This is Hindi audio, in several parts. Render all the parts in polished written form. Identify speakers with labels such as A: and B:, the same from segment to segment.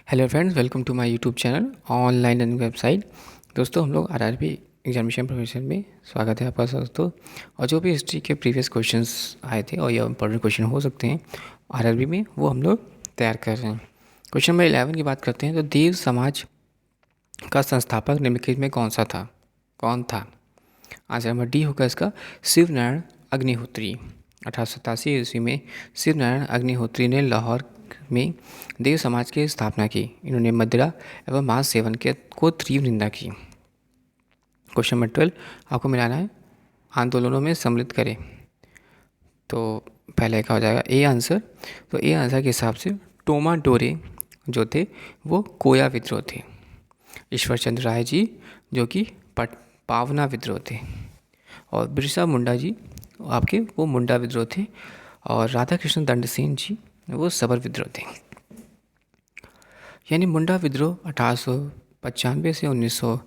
A: Hello friends, welcome to my YouTube channel online learning website. दोस्तों, हम लोग आरआरबी एग्जामिनेशन प्रिपरेशन में स्वागत है आपका दोस्तों। और जो भी हिस्ट्री के प्रीवियस क्वेश्चंस आए थे और ये इंपॉर्टेंट क्वेश्चन हो सकते हैं आरआरबी में, वो हम लोग तैयार कर रहे हैं। क्वेश्चन नंबर 11 की बात करते हैं तो देव समाज का संस्थापक निम्नलिखित में कौन था? आंसर नंबर डी होगा इसका, शिव नारायण अग्निहोत्री। 1887 ईस्वी में शिव नारायण अग्निहोत्री ने लाहौर में देव समाज की स्थापना की। इन्होंने मदिरा एवं मांस सेवन के को तीव्र निंदा की। क्वेश्चन नंबर 12 आपको मिलाना है, आंदोलनों में सम्मिलित करें। तो पहले का हो जाएगा ए आंसर। तो ए आंसर के हिसाब से टोमा डोरे जो थे वो कोया विद्रोह थे। ईश्वर चंद्र राय जी जो कि पावना विद्रोह थे। और बिरसा मुंडा जी आपके वो मुंडा विद्रोह थे। और राधा कृष्ण दंड सेन जी वो सबर विद्रोह थे। यानी मुंडा विद्रोह 1895 से 1900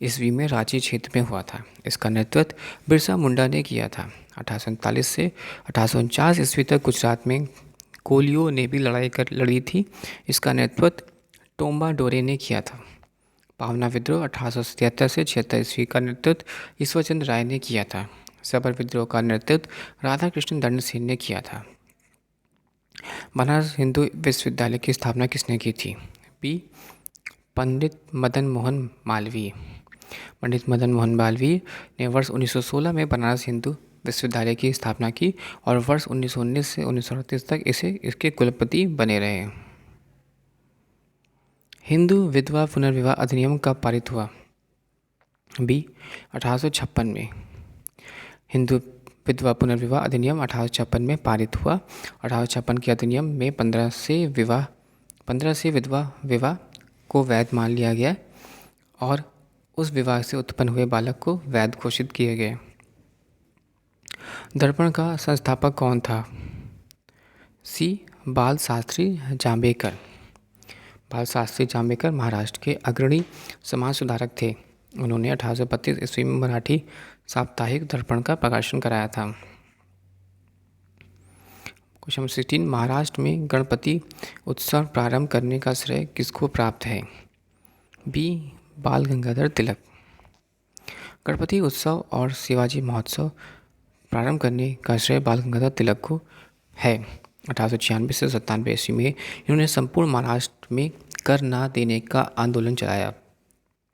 A: ईस्वी में रांची क्षेत्र में हुआ था। इसका नेतृत्व बिरसा मुंडा ने किया था। 1839 से 1849 ईस्वी तक गुजरात में कोलियो ने भी लड़ी थी। इसका नेतृत्व टोम्बा डोरे ने किया था। पावना विद्रोह 1877 से 76 ईस्वी का नेतृत्व ईश्वरचंद्र राय ने किया था। सबर विद्रोह का नेतृत्व राधा कृष्ण दंड सेन ने किया था। बनारस हिंदू विश्वविद्यालय की स्थापना किसने की थी? बी पंडित मदन मोहन मालवीय। पंडित मदन मोहन मालवीय ने वर्ष 1916 में बनारस हिंदू विश्वविद्यालय की स्थापना की और वर्ष 1919 से 1938 तक इसके कुलपति बने रहे। हिंदू विधवा पुनर्विवाह अधिनियम कब पारित हुआ? बी 1856 में। हिंदू विधवा पुनर्विवाह अधिनियम 1856 में पारित हुआ। 1856 के अधिनियम में 15 से विधवा विवाह को वैध मान लिया गया और उस विवाह से उत्पन्न हुए बालक को वैध घोषित किए गए। दर्पण का संस्थापक कौन था? सी बाल शास्त्री जांबेकर। बाल शास्त्री जांबेकर महाराष्ट्र के अग्रणी समाज सुधारक थे। उन्होंने 1832 ईस्वी में मराठी साप्ताहिक दर्पण का प्रकाशन कराया था। क्वेश्चन 16 महाराष्ट्र में गणपति उत्सव प्रारंभ करने का श्रेय किसको प्राप्त है? बी बाल गंगाधर तिलक। गणपति उत्सव और शिवाजी महोत्सव प्रारंभ करने का श्रेय बाल गंगाधर तिलक को है। 1896 से 97 ईस्वी में इन्होंने संपूर्ण महाराष्ट्र में कर ना देने का आंदोलन चलाया।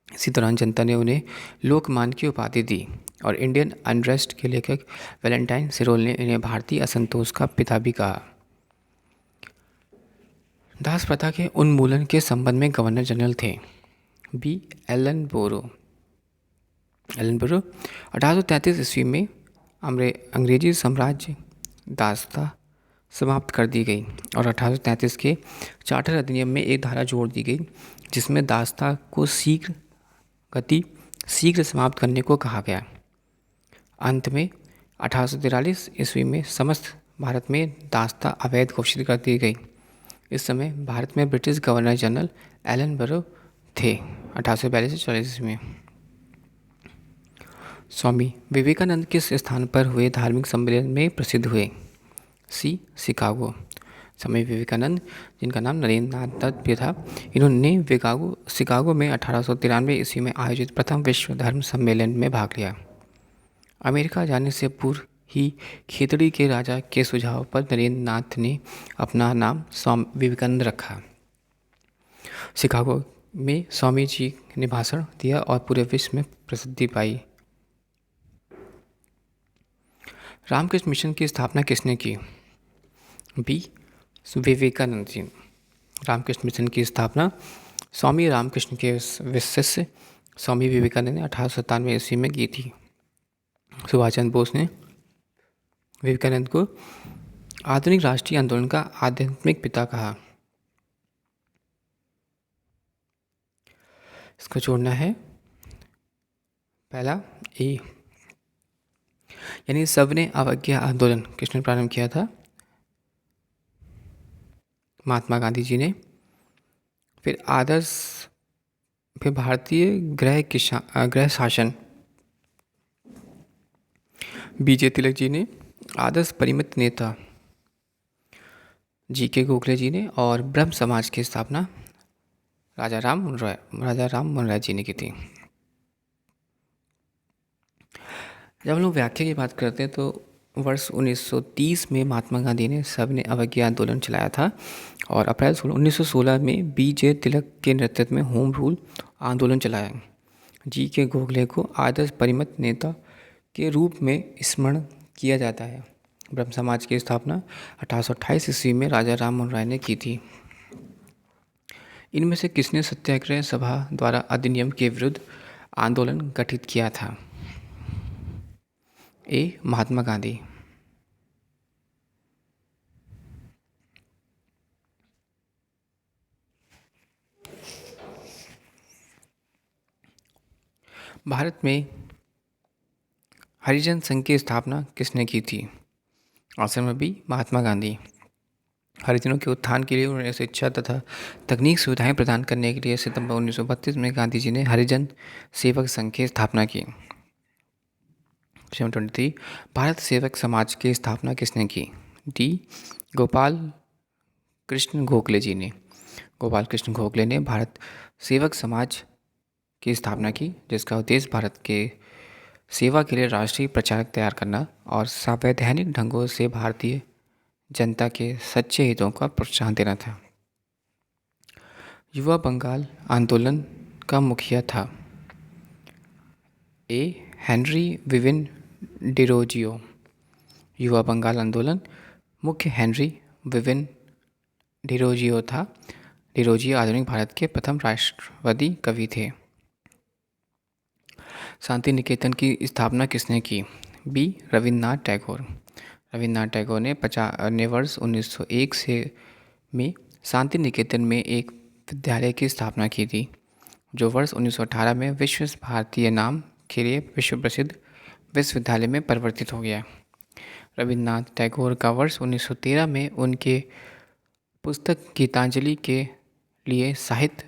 A: इसी दौरान जनता ने उन्हें लोकमान्य की उपाधि दी और इंडियन अनरेस्ट के लेखक वैलेंटाइन सिरोल ने इन्हें भारतीय असंतोष का पिता भी कहा। दास प्रथा के उन्मूलन के संबंध में गवर्नर जनरल थे। बी एलन बोरो। 1833 ईस्वी में अंग्रेजी साम्राज्य दासता समाप्त कर दी गई और 1833 के चार्टर अधिनियम में एक धारा जोड़ दी गई जिसमें दासता को शीघ्र समाप्त करने को कहा गया। अंत में 1843 ईस्वी में समस्त भारत में दासता अवैध घोषित कर दी गई। इस समय भारत में ब्रिटिश गवर्नर जनरल एलन बरो थे। 1842 से 40 ईस्वी में स्वामी विवेकानंद किस स्थान पर हुए धार्मिक सम्मेलन में प्रसिद्ध हुए? सी शिकागो। स्वामी विवेकानंद जिनका नाम नरेंद्र नाथ दत्त भी था, इन्होंने शिकागो में 1893 ईस्वी में आयोजित प्रथम विश्व धर्म सम्मेलन में भाग लिया। अमेरिका जाने से पूर्व ही खेतड़ी के राजा के सुझाव पर नरेंद्र नाथ ने अपना नाम स्वामी विवेकानंद रखा। शिकागो में स्वामी जी ने भाषण दिया और पूरे विश्व में प्रसिद्धि पाई। रामकृष्ण मिशन की स्थापना किसने की? बी विवेकानंद जी। रामकृष्ण मिशन की स्थापना स्वामी रामकृष्ण के शिष्य स्वामी विवेकानंद ने 1897 ईस्वी में की थी। सुभाष चंद्र बोस ने विवेकानंद को आधुनिक राष्ट्रीय आंदोलन का आध्यात्मिक पिता कहा। इसको जोड़ना है पहला ए, यानी सबने अवज्ञा आंदोलन किसने प्रारंभ किया था? महात्मा गांधी जी ने। फिर भारतीय गृह शासन बीजे तिलक जी ने। आदर्श परिमित नेता जी के गोखले जी ने। और ब्रह्म समाज की स्थापना राजा राम मोहन राय जी ने की थी। जब हम लोग व्याख्या की बात करते हैं तो वर्ष 1930 में महात्मा गांधी ने सविनय अवज्ञा आंदोलन चलाया था और अप्रैल 1916 में बीजे तिलक के नेतृत्व में होम रूल आंदोलन चलाया। जी के गोखले को आदर्श परिमत नेता के रूप में स्मरण किया जाता है। ब्रह्म समाज की स्थापना 1828 ईस्वी में राजा राम मोहन राय ने की थी। इनमें से किसने सत्याग्रह सभा द्वारा अधिनियम के विरुद्ध आंदोलन गठित किया था? ए. महात्मा गांधी। भारत में हरिजन संघ की स्थापना किसने की थी? ऑप्शन में बी. महात्मा गांधी। हरिजनों के उत्थान के लिए उन्हें शिक्षा तथा तकनीक सुविधाएं प्रदान करने के लिए सितंबर 1932 में गांधी जी ने हरिजन सेवक संघ की स्थापना की। 23 भारत सेवक समाज की स्थापना किसने की? डी. गोपाल कृष्ण गोखले जी ने। गोपाल कृष्ण गोखले ने भारत सेवक समाज की स्थापना की, जिसका उद्देश्य भारत के सेवा के लिए राष्ट्रीय प्रचारक तैयार करना और संवैधानिक ढंगों से भारतीय जनता के सच्चे हितों का प्रोत्साहन देना था। युवा बंगाल आंदोलन का मुखिया था? ए. Henry Vivian Derozio. युवा बंगाल आंदोलन मुख्य हेनरी विविन डिरोजियो था। डिरोजियो आधुनिक भारत के प्रथम राष्ट्रवादी कवि थे। शांति निकेतन की स्थापना किसने की? बी. रविन्द्रनाथ टैगोर। रविन्द्रनाथ टैगोर ने वर्ष 1901 में शांति निकेतन में एक विद्यालय की स्थापना की थी, जो वर्ष 1918 में विश्व भारतीय नाम के लिए विश्व प्रसिद्ध विश्वविद्यालय में परिवर्तित हो गया। रविन्द्रनाथ टैगोर का वर्ष 1913 में उनके पुस्तक गीतांजलि के लिए साहित्य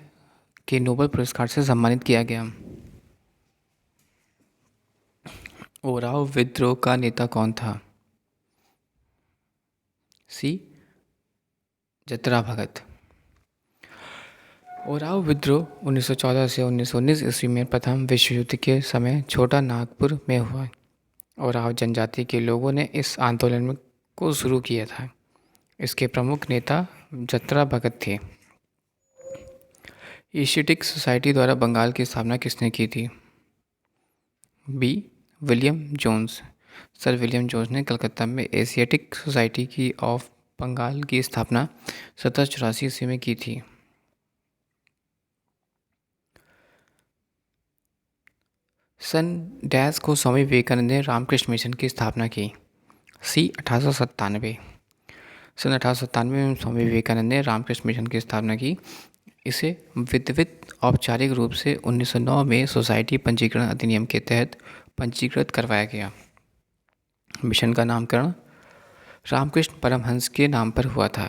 A: के नोबेल पुरस्कार से सम्मानित किया गया। ओराव विद्रोह का नेता कौन था? सी. जतरा भगत। ओराव विद्रोह 1914 से 1919 ईस्वी में प्रथम विश्व युद्ध के समय छोटा नागपुर में हुआ। ओराव जनजाति के लोगों ने इस आंदोलन को शुरू किया था। इसके प्रमुख नेता जतरा भगत थे। एशियाटिक सोसाइटी द्वारा बंगाल की स्थापना किसने की थी? B. William Jones. Sir William Jones ने कलकत्ता में एशियाटिक सोसाइटी की ऑफ बंगाल की स्थापना 1784 ईस्वी में की थी। सन डैश को स्वामी विवेकानंद ने रामकृष्ण मिशन की स्थापना की। सी. 1897। सन 1897 में स्वामी विवेकानंद ने रामकृष्ण मिशन की स्थापना की। इसे विधिवत औपचारिक रूप से 1909 में सोसाइटी पंजीकरण अधिनियम के तहत पंजीकृत करवाया गया। मिशन का नामकरण रामकृष्ण परमहंस के नाम पर हुआ था।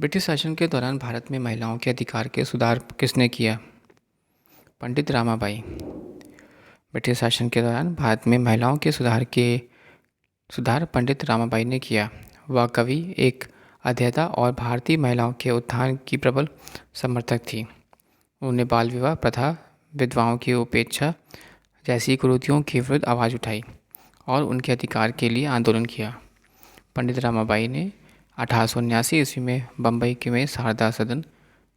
A: ब्रिटिश शासन के दौरान भारत में महिलाओं के अधिकार के सुधार किसने किया? पंडित रामाबाई। ब्रिटिश शासन के दौरान भारत में महिलाओं के सुधार पंडित रामाबाई ने किया। वह कवि, एक अध्येता और भारतीय महिलाओं के उत्थान की प्रबल समर्थक थी। उन्होंने बाल विवाह प्रथा, विधवाओं की उपेक्षा जैसी कुरीतियों के विरुद्ध आवाज़ उठाई और उनके अधिकार के लिए आंदोलन किया। पंडित रामाबाई ने 1879 ईस्वी में बम्बई के में शारदा सदन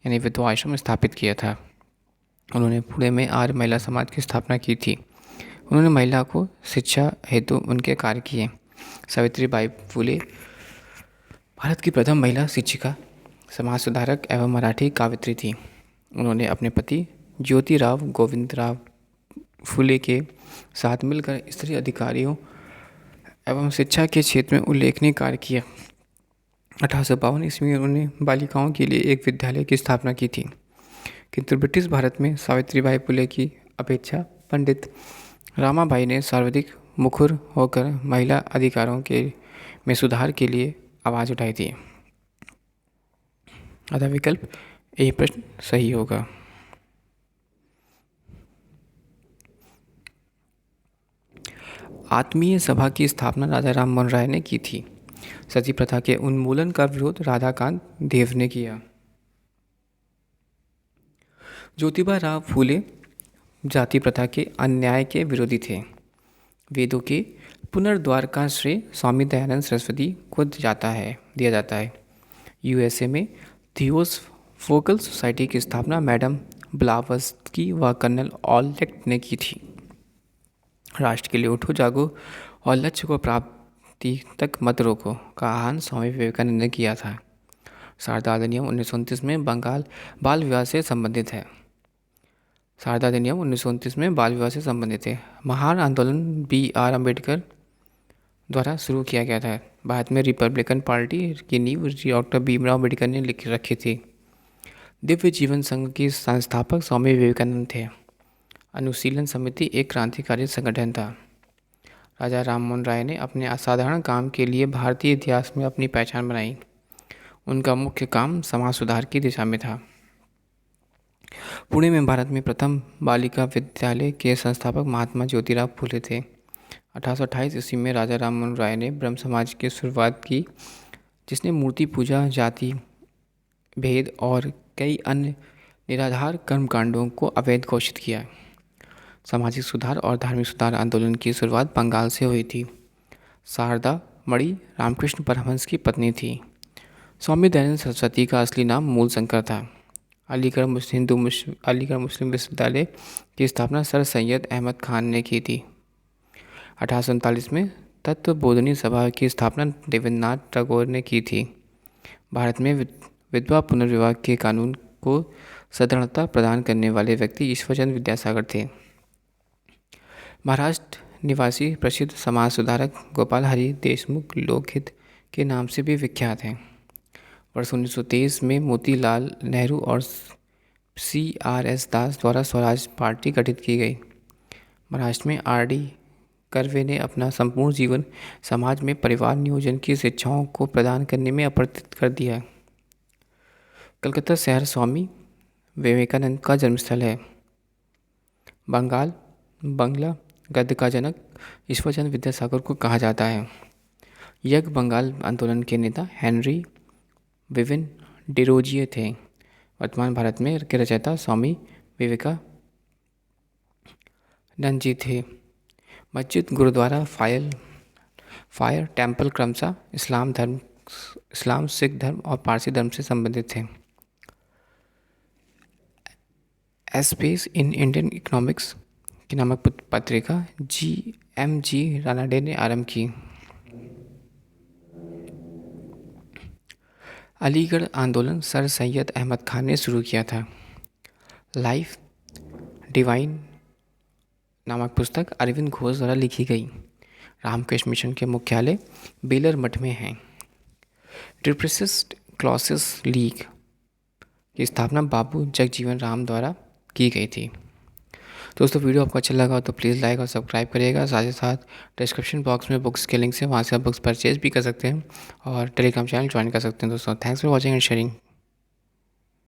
A: यानी विधवा आश्रम स्थापित किया था। उन्होंने पुणे में आर्य महिला समाज की स्थापना की थी। उन्होंने महिला को शिक्षा हेतु उनके कार्य किए। सावित्रीबाई फुले भारत की प्रथम महिला शिक्षिका, समाज सुधारक एवं मराठी काव्यत्री थी। उन्होंने अपने पति ज्योतिराव गोविंदराव फुले के साथ मिलकर स्त्री अधिकारियों एवं शिक्षा के क्षेत्र में उल्लेखनीय कार्य किया। 1852 ईस्वी में उन्होंने बालिकाओं के लिए एक विद्यालय की स्थापना की थी, किंतु ब्रिटिश भारत में सावित्रीबाई फुले की अपेक्षा पंडित रामाबाई ने सर्वाधिक मुखर होकर महिला अधिकारों में सुधार के लिए आवाज़ उठाई थी। अतः विकल्प ए प्रश्न सही होगा। आत्मीय सभा की स्थापना राजा राम मोहन राय ने की थी। सती प्रथा के उन्मूलन का विरोध राधाकांत देव ने किया। ज्योतिबा राव फूले जाति प्रथा के अन्याय के विरोधी थे। वेदों के पुनर्द्वार का श्रेय स्वामी दयानंद सरस्वती को दिया जाता है। यूएसए में थियोसोफिकल सोसाइटी की स्थापना मैडम ब्लावत्स्की व कर्नल ऑलेट ने की थी। राष्ट्र के लिए उठो जागो और लक्ष्य को प्राप्ति तक मत रोको का आह्वान स्वामी विवेकानंद ने किया था। शारदा अधिनियम 1929 में बंगाल बाल विवाह से संबंधित है। शारदा अधिनियम 1929 में बाल विवाह से संबंधित है। महान आंदोलन B.R. अम्बेडकर द्वारा शुरू किया गया था। भारत में रिपब्लिकन पार्टी की नींव डॉक्टर भीमराव अम्बेडकर ने लिख रखी थी। दिव्य जीवन संघ के संस्थापक स्वामी विवेकानंद थे। अनुशीलन समिति एक क्रांतिकारी संगठन था। राजा राममोहन राय ने अपने असाधारण काम के लिए भारतीय इतिहास में अपनी पहचान बनाई। उनका मुख्य काम समाज सुधार की दिशा में था। पुणे में भारत में प्रथम बालिका विद्यालय के संस्थापक महात्मा ज्योतिराव फूले थे। 1828 ईस्वी में राजा राममोहन राय ने ब्रह्म समाज की शुरुआत की, जिसने मूर्ति पूजा, जाति भेद और कई अन्य निराधार कर्मकांडों को अवैध घोषित किया। सामाजिक सुधार और धार्मिक सुधार आंदोलन की शुरुआत बंगाल से हुई थी। शारदा मणि रामकृष्ण परमहंस की पत्नी थी। स्वामी दयानंद सरस्वती का असली नाम मूलशंकर था। अलीगढ़ मुस्लिम विश्वविद्यालय की स्थापना सर सैयद अहमद खान ने की थी। 1839 में तत्व बोधनी सभा की स्थापना देवेंद्रनाथ टैगोर ने की थी। भारत में विधवा पुनर्विवाह के कानून को सदृढ़ता प्रदान करने वाले व्यक्ति ईश्वरचंद्र विद्यासागर थे। महाराष्ट्र निवासी प्रसिद्ध समाज सुधारक गोपाल हरि देशमुख लोकहित के नाम से भी विख्यात हैं। वर्ष 1923 में मोतीलाल नेहरू और CRS दास द्वारा स्वराज पार्टी गठित की गई। महाराष्ट्र में RD कर्वे ने अपना संपूर्ण जीवन समाज में परिवार नियोजन की शिक्षाओं को प्रदान करने में अर्पित कर दिया। कलकत्ता शहर स्वामी विवेकानंद का जन्मस्थल है। बंगला गद्य का जनक ईश्वरचंद्र विद्यासागर को कहा जाता है। यज्ञ बंगाल आंदोलन के नेता हेनरी विविन डिरोजिए थे। वर्तमान भारत में के रचयिता स्वामी विवेकानंद जी थे। मस्जिद, गुरुद्वारा, फायर टेम्पल क्रमशः इस्लाम, सिख धर्म और पारसी धर्म से संबंधित थे। स्पेस इन इंडियन इकोनॉमिक्स की नामक पत्रिका GMG रानाडे ने आरंभ की। अलीगढ़ आंदोलन सर सैयद अहमद खान ने शुरू किया था। लाइफ डिवाइन नामक पुस्तक अरविंद घोष द्वारा लिखी गई। रामकृष्ण मिशन के मुख्यालय बेलर मठ में हैं। ट्रिपसिस्ट क्लॉसेस लीग की स्थापना बाबू जगजीवन राम द्वारा की गई थी। दोस्तों, वीडियो आपको अच्छा लगा तो प्लीज़ लाइक और सब्सक्राइब करिएगा। साथ ही साथ डिस्क्रिप्शन बॉक्स में बुक्स के लिंक से वहाँ से आप बुक्स परचेज भी कर सकते हैं और टेलीग्राम चैनल ज्वाइन कर सकते हैं। दोस्तों, thanks for watching and sharing.